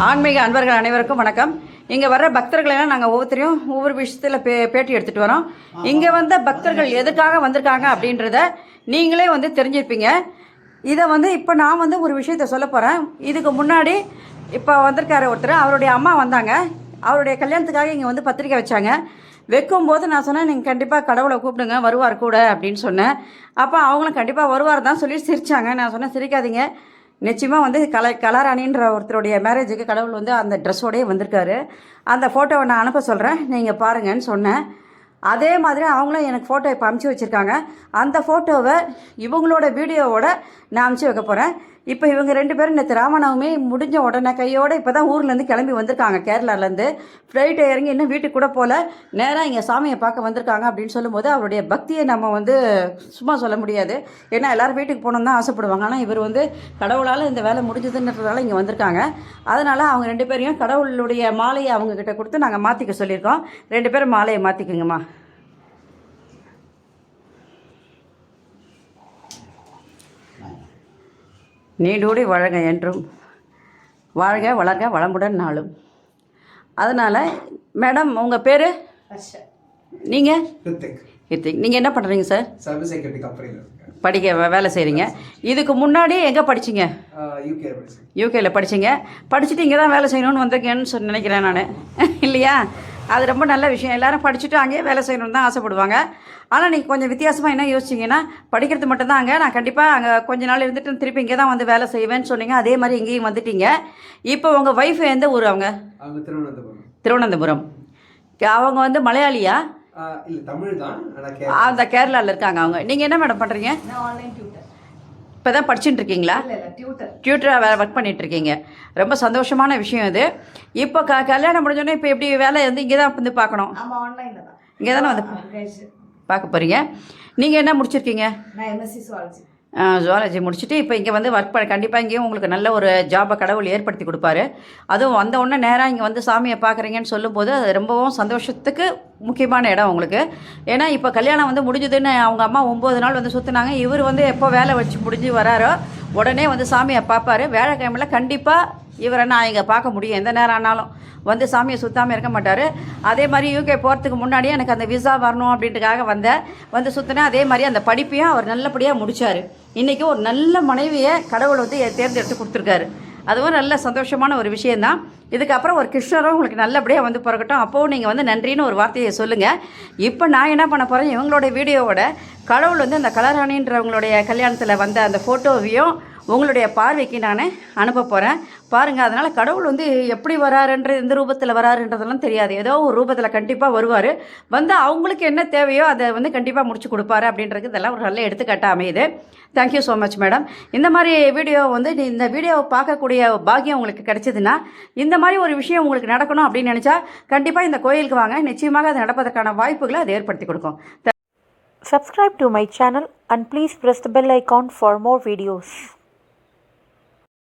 ஆன்மீக அன்பர்கள் அனைவருக்கும் வணக்கம். இங்கே வர்ற பக்தர்களெல்லாம் நாங்கள் ஒவ்வொருத்தரையும் ஒவ்வொரு விஷயத்தில் பேட்டி எடுத்துகிட்டு வரோம். இங்கே வந்த பக்தர்கள் எதுக்காக வந்திருக்காங்க அப்படின்றத நீங்களே தெரிஞ்சிருப்பீங்க. இதை இப்போ நான் ஒரு விஷயத்த சொல்ல போகிறேன். இதுக்கு முன்னாடி இப்போ வந்திருக்காரு ஒருத்தர், அவருடைய அம்மா வந்தாங்க. அவருடைய கல்யாணத்துக்காக இங்கே பத்திரிக்கை வச்சாங்க. வைக்கும்போது நான் சொன்னேன், நீங்கள் கண்டிப்பாக கடவுளை கூப்பிடுங்க, வருவார் கூட அப்படின்னு சொன்னேன். அப்போ அவங்களும் கண்டிப்பாக வருவார் தான் சொல்லி சிரித்தாங்க. நான் சொன்னேன், சிரிக்காதீங்க, நிச்சயமாக கலாராணின்ற ஒருத்தருடைய மேரேஜுக்கு கடவுள் அந்த ட்ரெஸ்ஸோடையே வந்திருக்காரு. அந்த ஃபோட்டோவை நான் அனுப்ப சொல்கிறேன், நீங்கள் பாருங்கன்னு சொன்னேன். அதே மாதிரி அவங்களும் எனக்கு ஃபோட்டோ இப்போ அமுச்சு வச்சுருக்காங்க. அந்த ஃபோட்டோவை இவங்களோட வீடியோவோட நான் அமுச்சு வைக்க போகிறேன். இப்போ இவங்க 2 பேரும் நேற்று ராமநவமி முடிஞ்ச உடனே கையோடு இப்போ தான் ஊர்லேருந்து கிளம்பி வந்திருக்காங்க. கேரளாலேருந்து ஃப்ளைட்டை இறங்கி இன்னும் வீட்டுக்கு கூட போல் நேராக இங்கே சாமியை பார்க்க வந்திருக்காங்க. அப்படின்னு சொல்லும்போது அவருடைய பக்தியை நம்ம சும்மா சொல்ல முடியாது. ஏன்னா எல்லோரும் வீட்டுக்கு போகணுன்னு தான் ஆசைப்படுவாங்க. ஆனால் இவர் கடவுளால் இந்த வேலை முடிஞ்சதுன்றதால இங்கே வந்திருக்காங்க. அதனால் அவங்க 2 பேரையும் கடவுளுடைய மாலையை அவங்கக்கிட்ட கொடுத்து நாங்கள் மாற்றிக்க சொல்லியிருக்கோம். 2 பேரும் மாலையை மாற்றிக்குங்கம்மா. நீடூடி வழங்க என்றும் வாழ்க வளர்க வளமுடன் நாளும். அதனால் மேடம் உங்கள் பேர்? நீங்கள்? ஹித்திக். நீங்கள் என்ன பண்ணுறீங்க சார்? சர்வீஸ் செக்யூரிட்டி கம்பெனியில் வேலை செய்கிறீங்க. இதுக்கு முன்னாடி எங்கே படிச்சிங்க? யூகேயில் படிச்சிங்க. படிச்சுட்டு இங்கே தான் வேலை செய்யணும்னு வந்திருக்கேன்னு நினைக்கிறேன் நான், இல்லையா? அது ரொம்ப நல்ல விஷயம். எல்லோரும் படிச்சுட்டு அங்கேயே வேலை செய்யணும்னு தான் ஆசைப்படுவாங்க. ஆனால் நீங்கள் கொஞ்சம் வித்தியாசமாக என்ன யோசிச்சிங்கன்னா, படிக்கிறது மட்டும்தான் அங்கே, நான் கண்டிப்பாக அங்கே கொஞ்ச நாள் இருந்துட்டு திருப்பி இங்கே தான் வேலை செய்வேன்னு சொன்னீங்க. அதே மாதிரி இங்கேயும் வந்துட்டீங்க. இப்போ உங்கள் ஒய்ஃப் எந்த ஊர்? அவங்க திருவனந்தபுரம். அவங்க மலையாளியா? இல்லை, தமிழ் தான். அந்த கேரளாவில் இருக்காங்க அவங்க. நீங்கள் என்ன மேடம் பண்ணுறீங்க? இப்போ தான் படிச்சுட்டு இருக்கீங்களா? டியூட்டராக ஒர்க் பண்ணிகிட்ருக்கீங்க. ரொம்ப சந்தோஷமான விஷயம் இது. இப்போ கல்யாணம் முடிஞ்சோடனே இப்போ எப்படி வேலை இங்கே தான் பார்க்கணும்? இங்கே தானே பார்க்க போகிறீங்க. நீங்கள் என்ன முடிச்சிருக்கீங்க? ஜுவாலஜி முடிச்சுட்டு இப்போ இங்கே ஒர்க் கண்டிப்பாக இங்கேயும் உங்களுக்கு நல்ல ஒரு ஜாபை கடவுள் ஏற்படுத்தி கொடுப்பாரு. அதுவும் வந்த உடனே நேராக இங்கே சாமியை பார்க்குறீங்கன்னு சொல்லும்போது அது ரொம்பவும் சந்தோஷத்துக்கு முக்கியமான இடம் உங்களுக்கு. ஏன்னா இப்போ கல்யாணம் முடிஞ்சதுன்னு அவங்க அம்மா 9 நாள் சுற்றினாங்க. இவர் எப்போ வேலை வச்சு முடிஞ்சு வராரோ உடனே சாமியை பார்ப்பார். வியாழக்கிழமையில் கண்டிப்பாக இவரை நான் இங்கே பார்க்க முடியும். எந்த நேரம் ஆனாலும் சாமியை சுற்றாமல் இருக்க மாட்டார். அதே மாதிரி யூகே போகிறதுக்கு முன்னாடியே எனக்கு அந்த விசா வரணும் அப்படின்றதுக்காக வந்தேன். சுற்றினேன். அதே மாதிரி அந்த படிப்பையும் அவர் நல்லபடியாக முடித்தார். இன்றைக்கி ஒரு நல்ல மனைவியை கடவுள் தேர்ந்தெடுத்து கொடுத்துருக்காரு. அதுவும் நல்ல சந்தோஷமான ஒரு விஷயந்தான். இதுக்கப்புறம் ஒரு கிருஷ்ணரும் உங்களுக்கு நல்லபடியாக பிறக்கட்டும். அப்போது நீங்கள் நன்றின்னு ஒரு வார்த்தையை சொல்லுங்கள். இப்போ நான் என்ன பண்ண போகிறேன், இவங்களோட வீடியோவோட கடவுள் அந்த கலாராணின்றவங்களுடைய கல்யாணத்தில் வந்த அந்த ஃபோட்டோவையும் உங்களுடைய பார்வைக்கு நான் அனுப்ப போகிறேன். பாருங்கள். அதனால் கடவுள் எப்படி வராருன்ற எந்த ரூபத்தில் வராருன்றதெல்லாம் தெரியாது. ஏதோ ஒரு ரூபத்தில் கண்டிப்பாக வருவார். அவங்களுக்கு என்ன தேவையோ அதை கண்டிப்பாக முடிச்சு கொடுப்பாரு அப்படின்றது இதெல்லாம் ஒரு நல்ல எடுத்துக்காட்டாக அமையுது. Thank you so much madam. இந்த மாதிரி வீடியோ இந்த வீடியோவை பார்க்கக்கூடிய பாக்கியம் உங்களுக்கு கிடைச்சதுன்னா, இந்த மாதிரி ஒரு விஷயம் உங்களுக்கு நடக்கணும் அப்படின்னு நினச்சா கண்டிப்பாக இந்த கோயிலுக்கு வாங்க. நிச்சயமாக அது நடப்பதற்கான வாய்ப்புகளை அது ஏற்படுத்தி கொடுக்கும். Subscribe to my channel and please press the bell icon for more videos.